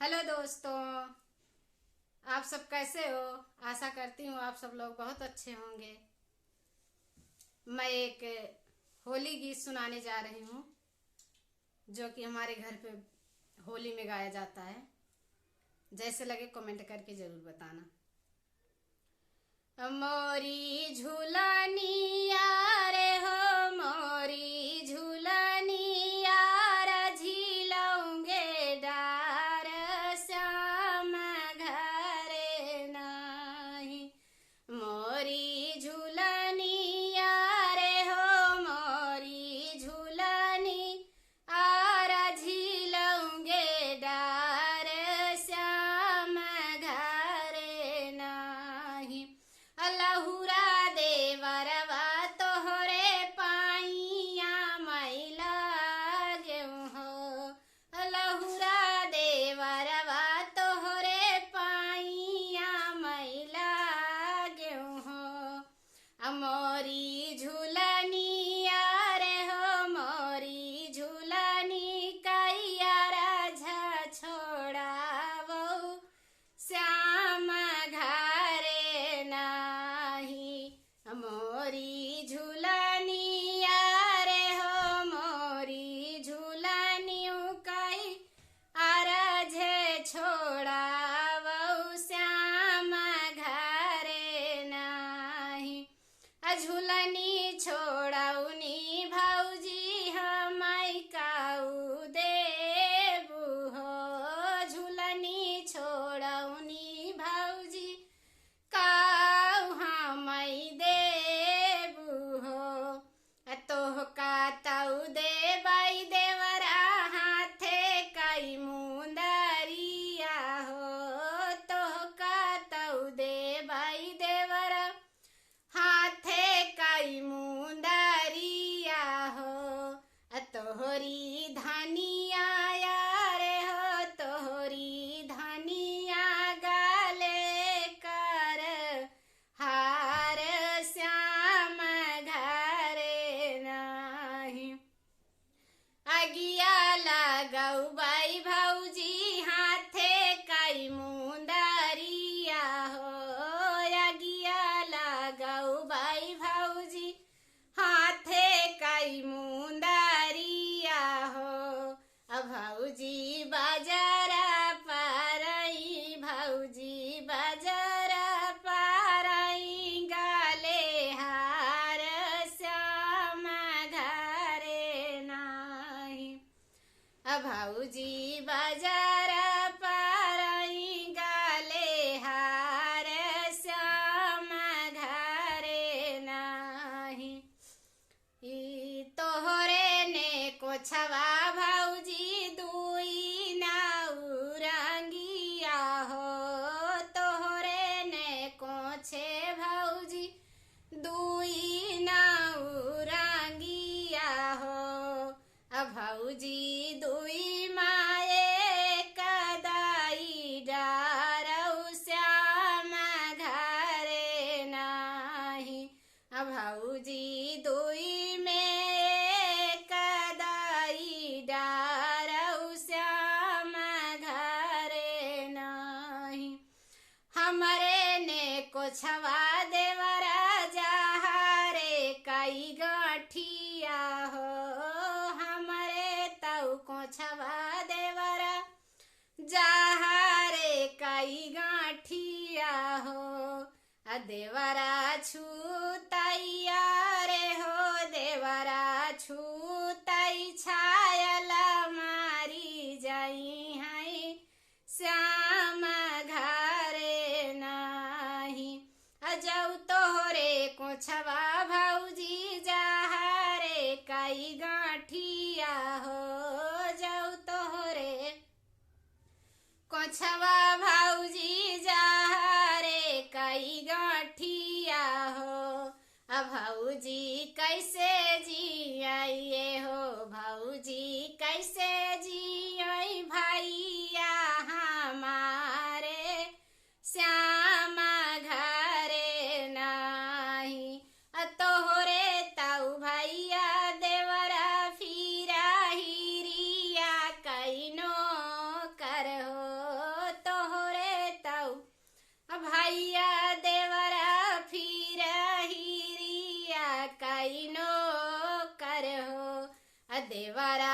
Hello दोस्तों, आप सब कैसे हो। आशा करती हूँ आप सब लोग बहुत अच्छे होंगे। मैं एक होली गीत सुनाने जा रही हूँ जो कि हमारे घर पे होली में गाया जाता है। जैसे लगे कमेंट करके ज़रूर बताना। मोरी झूलनिया रे हो, मोरी झूलनिया झीलौंगे डार श्याम घरे नाही। मोरी झूलनिया रे हो, मोरी झूलनी झीलौंगे डार श्याम घरे नाही। लहुरा देवरवा तोहरे पाइया मैला गेहूँ हो। लहुरा देवरवा तोहरे पाइया मैला गेहूँ हो। मोरी झूलनिया रे हो, मोरी झूलनी कैया राझा छोड़ावो श्याम घरे नाही। मोरी झूलनिया रे हो, मोरी झूलनी कई अरझे छोड़ावो श्याम घरे नाही। झूलनी छोड़ौनी भौजी हम काऊ देबू हो। झूलनी छोड़ौनी भौजी काऊ हम देबू हो। तोह का तऊ देबाई देवरा हाथे कई मुंदरिया हो। तोह का तऊ देबाई देवरा हाथे कई मुंदरिया हो। तोहरी धनिया रे हो, तोहरी धनिया गाले कर हार श्याम घरे नाही। अगिया लगौ बाई भौजी हाथे कई मुंदरिया हो। अगिया लगौ बाई भौजी हाथे कई मुंदरिया हो। भौजी बाजारा पारई, भौजी बाजारा पारई गाले हार श्याम घरे नाही। भौजी बाजारा पारई गाले हार श्याम घरे नाही। तोहरे ने कोछवा भौजी दुई नाउरंगिया हो। तोहरे ने कोछे भौजी दुई नाउरंगिया हो। भौजी दुई माए कदाई डारौ श्याम घरे नाही। भौजी दुई में कदाई डारौ श्याम घरे नाही। हमरे ने कोछवा देवरा जहारे कई गाठिया हो। हमरे तऊ कोछवा देवरा जहारे कई गाठिया हो। देवरा छूतैया रे हो, देवरा छूतई छायल मारी जाई है श्याम घरे नाही। जौ तोहरे कोछवा भौजी जहारे कई गाठिया हो। जौ तोहरे कोछवा भौजी जहारे कई गाठिया हो। भौजी कैसे जिये हो, भौजी कैसे जिये भैया हमारे श्याम घरे नाही। तोहरे तऊ भैया देवरा फिरा हिरिया कैनो कर हो। देवरा